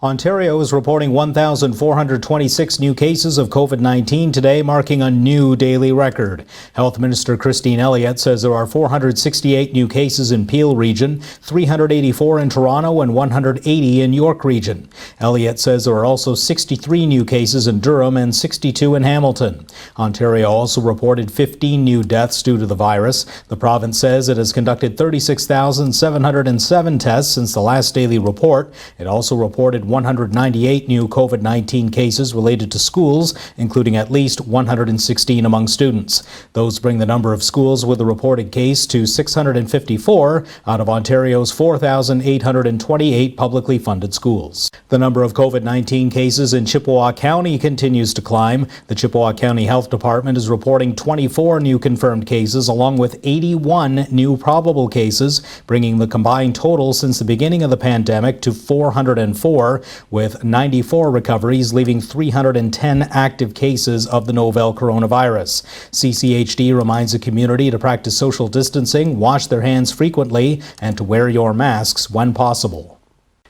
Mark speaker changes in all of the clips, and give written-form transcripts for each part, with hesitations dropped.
Speaker 1: Ontario is reporting 1,426 new cases of COVID-19 today, marking a new daily record. Health Minister Christine Elliott says there are 468 new cases in Peel region, 384 in Toronto and 180 in York region. Elliott says there are also 63 new cases in Durham and 62 in Hamilton. Ontario also reported 15 new deaths due to the virus. The province says it has conducted 36,707 tests since the last daily report. It also reported 198 new COVID-19 cases related to schools, including at least 116 among students. Those bring the number of schools with a reported case to 654 out of Ontario's 4,828 publicly funded schools. The number of COVID-19 cases in Chippewa County continues to climb. The Chippewa County Health Department is reporting 24 new confirmed cases along with 81 new probable cases, bringing the combined total since the beginning of the pandemic to 404, with 94 recoveries, leaving 310 active cases of the novel coronavirus. CCHD reminds the community to practice social distancing, wash their hands frequently, and to wear your masks when possible.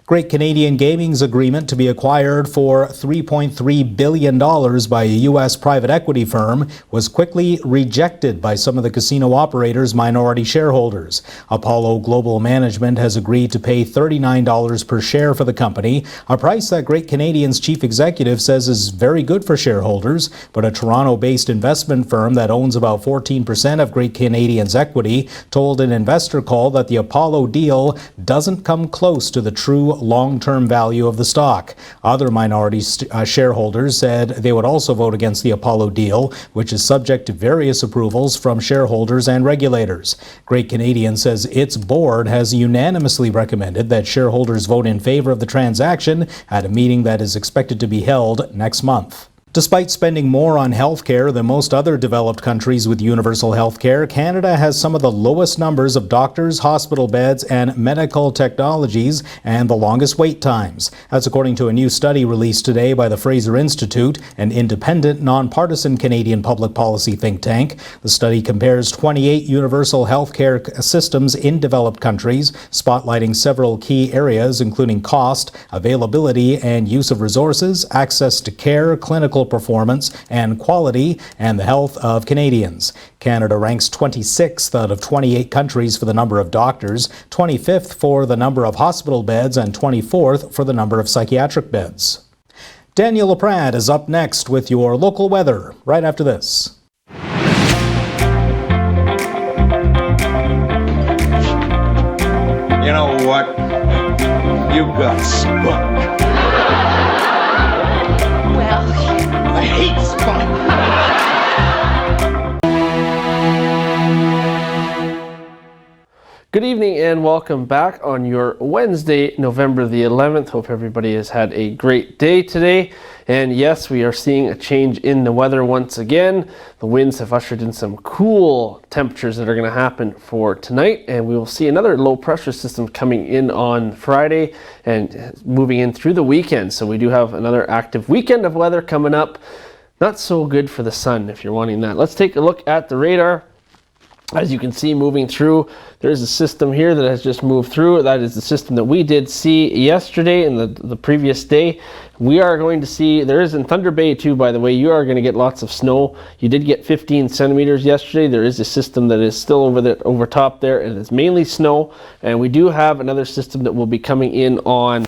Speaker 1: Great Canadian Gaming's agreement to be acquired for $3.3 billion by a U.S. private equity firm was quickly rejected by some of the casino operators' minority shareholders. Apolo Global Management has agreed to pay $39 per share for the company, a price that Great Canadian's chief executive says is very good for shareholders, but a Toronto-based investment firm that owns about 14% of Great Canadian's equity told an investor call that the Apolo deal doesn't come close to the true long-term value of the stock. Other minority shareholders said they would also vote against the Apolo deal, which is subject to various approvals from shareholders and regulators. Great Canadian says its board has unanimously recommended that shareholders vote in favor of the transaction at a meeting that is expected to be held next month. Despite spending more on healthcare than most other developed countries with universal healthcare, Canada has some of the lowest numbers of doctors, hospital beds, and medical technologies, and the longest wait times. That's according to a new study released today by the Fraser Institute, an independent, nonpartisan Canadian public policy think tank. The study compares 28 universal healthcare systems in developed countries, spotlighting several key areas, including cost, availability and use of resources, access to care, clinical performance and quality, and the health of Canadians. Canada ranks 26th out of 28 countries for the number of doctors, 25th for the number of hospital beds, and 24th for the number of psychiatric beds. Daniel LaPrade is up next with your local weather right after this.
Speaker 2: You know what? You've got spunk. I hate spunk.
Speaker 3: Good evening and welcome back on your Wednesday, November the 11th. Hope everybody has had a great day today. And yes, we are seeing a change in the weather once again. The winds have ushered in some cool temperatures that are going to happen for tonight. And we will see another low pressure system coming in on Friday and moving in through the weekend. So we do have another active weekend of weather coming up. Not so good for the sun if you're wanting that. Let's take a look at the radar. As you can see moving through, there's a system here that has just moved through. That is the system that we did see yesterday and the previous day. We are going to see, there is in Thunder Bay too, by the way, you are going to get lots of snow. You did get 15 centimeters yesterday. There is a system that is still over top there, and it's mainly snow. And we do have another system that will be coming in on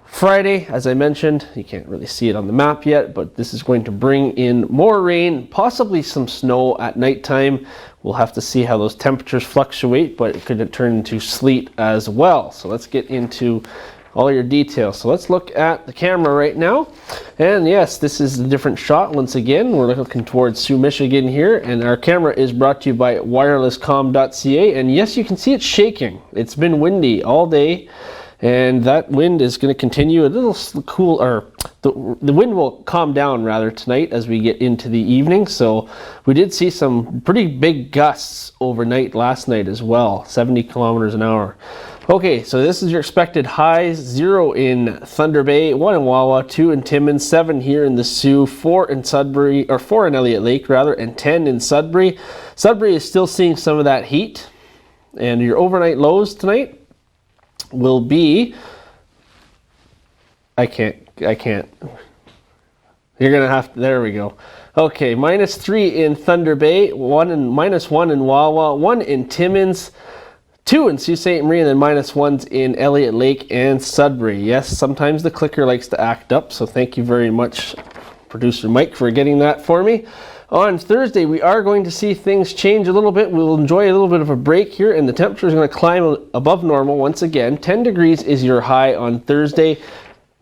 Speaker 3: Friday, as I mentioned. You can't really see it on the map yet, but this is going to bring in more rain, possibly some snow at nighttime. We'll have to see how those temperatures fluctuate, but it could turn into sleet as well. So let's get into all your details. So let's look at the camera right now. And yes, this is a different shot once again. We're looking towards Sioux, Michigan here, and our camera is brought to you by wirelesscom.ca. And yes, you can see it's shaking. It's been windy all day. And that wind is going to continue a little cool, or the wind will calm down rather tonight as we get into the evening. So we did see some pretty big gusts overnight last night as well, 70 kilometers an hour. Okay, so this is your expected highs: 0 in Thunder Bay, 1 in Wawa, 2 in Timmins, 7 here in the Sioux, 4 in Sudbury, or 4 in Elliott Lake rather, and 10 in Sudbury. Sudbury is still seeing some of that heat. And your overnight lows tonight will be I can't. You're going to have to, there we go. Okay, -3 in Thunder Bay, -1 in Wawa, 1 in Timmins, 2 in Sault Ste. Marie, and then -1s in Elliott Lake and Sudbury. Yes, sometimes the clicker likes to act up, so thank you very much, Producer Mike, for getting that for me. On Thursday, we are going to see things change a little bit. We'll enjoy a little bit of a break here, and the temperature is going to climb above normal once again. 10 degrees is your high on Thursday.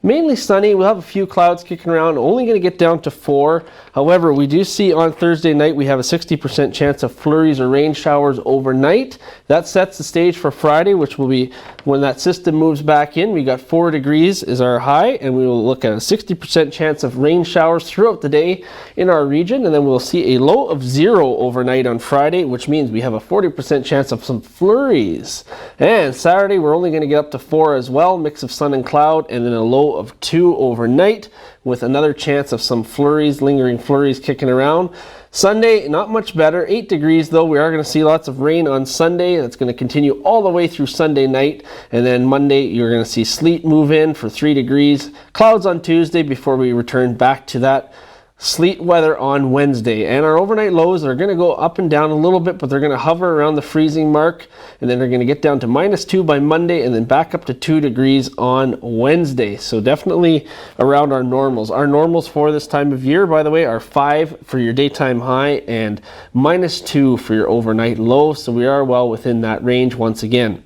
Speaker 3: Mainly sunny. We'll have a few clouds kicking around. Only going to get down to 4. However, we do see on Thursday night we have a 60% chance of flurries or rain showers overnight. That sets the stage for Friday, which will be when that system moves back in. We got 4 degrees is our high, and we will look at a 60% chance of rain showers throughout the day in our region, and then we'll see a low of 0 overnight on Friday, which means we have a 40% chance of some flurries. And Saturday, we're only going to get up to 4 as well, mix of sun and cloud, and then a low of 2 overnight with another chance of some flurries, lingering flurries kicking around. Sunday, not much better, 8 degrees though. We are going to see lots of rain on Sunday. That's going to continue all the way through Sunday night. And then Monday, you're going to see sleet move in for 3 degrees. Clouds on Tuesday before we return back to that sleet weather on Wednesday. And our overnight lows are going to go up and down a little bit, but they're going to hover around the freezing mark, and then they're going to get down to -2 by Monday, and then back up to 2 degrees on Wednesday. So definitely around our normals. Our normals for this time of year, by the way, are 5 for your daytime high and -2 for your overnight low. So we are well within that range once again.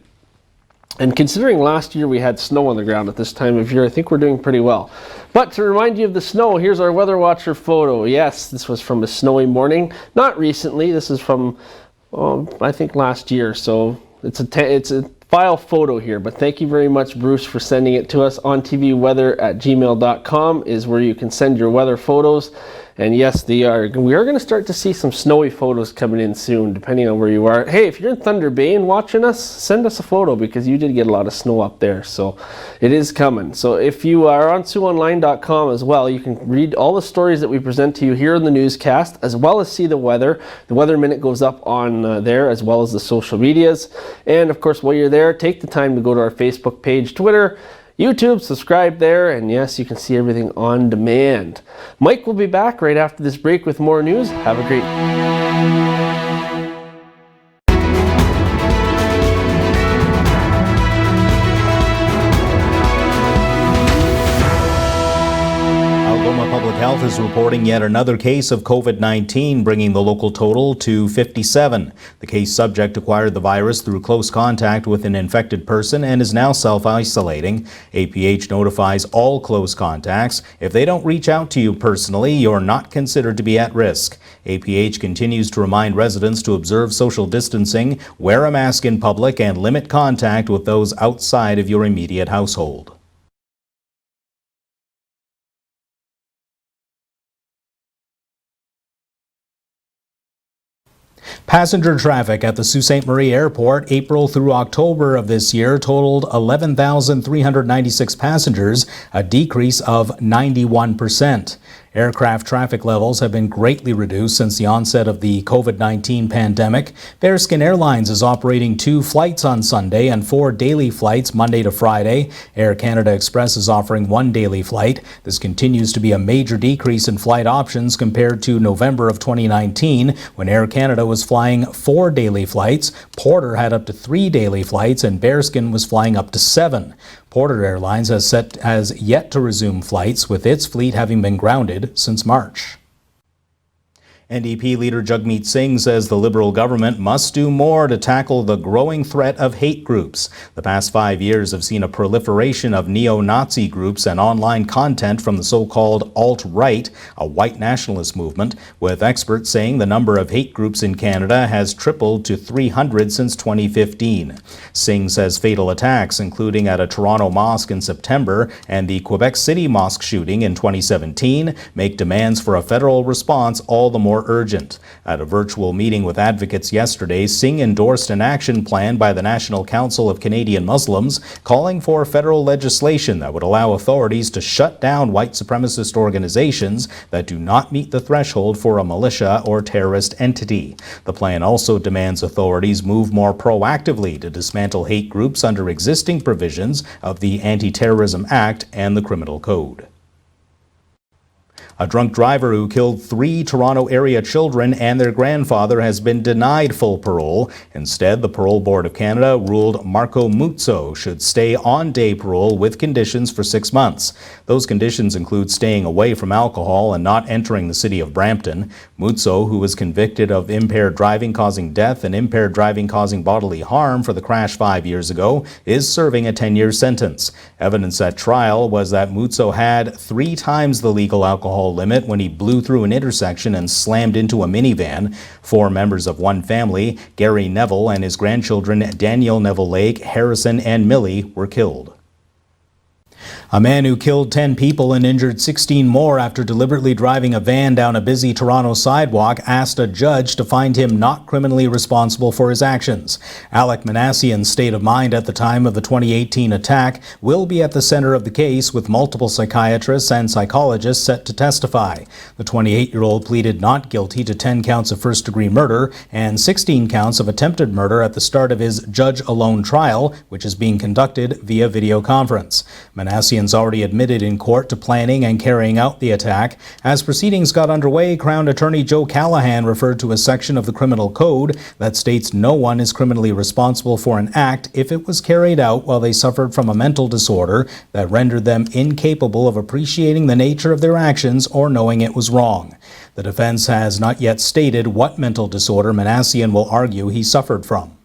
Speaker 3: And considering last year we had snow on the ground at this time of year, I think we're doing pretty well. But to remind you of the snow, here's our Weather Watcher photo. Yes, this was from a snowy morning. Not recently. This is from, I think, last year. So it's a file photo here. But thank you very much, Bruce, for sending it to us. ontvweather@gmail.com is where you can send your weather photos. And yes, we are going to start to see some snowy photos coming in soon, depending on where you are. Hey, if you're in Thunder Bay and watching us, send us a photo, because you did get a lot of snow up there. So it is coming. So if you are on SiouxOnline.com as well, you can read all the stories that we present to you here in the newscast, as well as see the weather. The Weather Minute goes up on there, as well as the social medias. And of course, while you're there, take the time to go to our Facebook page, Twitter, YouTube, subscribe there, and yes, you can see everything on demand. Mike will be back right after this break with more news. Have a great
Speaker 1: Public Health is reporting yet another case of COVID-19, bringing the local total to 57. The case subject acquired the virus through close contact with an infected person and is now self-isolating. APH notifies all close contacts. If they don't reach out to you personally, you're not considered to be at risk. APH continues to remind residents to observe social distancing, wear a mask in public, and limit contact with those outside of your immediate household. Passenger traffic at the Sault Ste. Marie Airport April through October of this year totaled 11,396 passengers, a decrease of 91%. Aircraft traffic levels have been greatly reduced since the onset of the COVID-19 pandemic. Bearskin Airlines is operating 2 flights on Sunday and 4 daily flights Monday to Friday. Air Canada Express is offering 1 daily flight. This continues to be a major decrease in flight options compared to November of 2019, when Air Canada was flying 4 daily flights. Porter had up to 3 daily flights, and Bearskin was flying up to 7. Porter Airlines has yet to resume flights, with its fleet having been grounded since March. NDP leader Jagmeet Singh says the Liberal government must do more to tackle the growing threat of hate groups. The past 5 years have seen a proliferation of neo-Nazi groups and online content from the so-called alt-right, a white nationalist movement, with experts saying the number of hate groups in Canada has tripled to 300 since 2015. Singh says fatal attacks, including at a Toronto mosque in September and the Quebec City mosque shooting in 2017, make demands for a federal response all the more more urgent. At a virtual meeting with advocates yesterday, Singh endorsed an action plan by the National Council of Canadian Muslims calling for federal legislation that would allow authorities to shut down white supremacist organizations that do not meet the threshold for a militia or terrorist entity. The plan also demands authorities move more proactively to dismantle hate groups under existing provisions of the Anti-Terrorism Act and the Criminal Code. A drunk driver who killed 3 Toronto area children and their grandfather has been denied full parole. Instead, the Parole Board of Canada ruled Marco Muzzo should stay on day parole with conditions for 6 months. Those conditions include staying away from alcohol and not entering the city of Brampton. Muzzo, who was convicted of impaired driving causing death and impaired driving causing bodily harm for the crash 5 years ago, is serving a 10-year sentence. Evidence at trial was that Muzzo had 3 times the legal alcohol limit when he blew through an intersection and slammed into a minivan. 4 members of one family, Gary Neville and his grandchildren Daniel Neville Lake, Harrison and Millie, were killed. A man who killed 10 people and injured 16 more after deliberately driving a van down a busy Toronto sidewalk asked a judge to find him not criminally responsible for his actions. Alec Minassian's state of mind at the time of the 2018 attack will be at the center of the case, with multiple psychiatrists and psychologists set to testify. The 28-year-old pleaded not guilty to 10 counts of first-degree murder and 16 counts of attempted murder at the start of his judge-alone trial, which is being conducted via video conference. Minassian's already admitted in court to planning and carrying out the attack. As proceedings got underway, Crown Attorney Joe Callahan referred to a section of the Criminal Code that states no one is criminally responsible for an act if it was carried out while they suffered from a mental disorder that rendered them incapable of appreciating the nature of their actions or knowing it was wrong. The defense has not yet stated what mental disorder Minassian will argue he suffered from.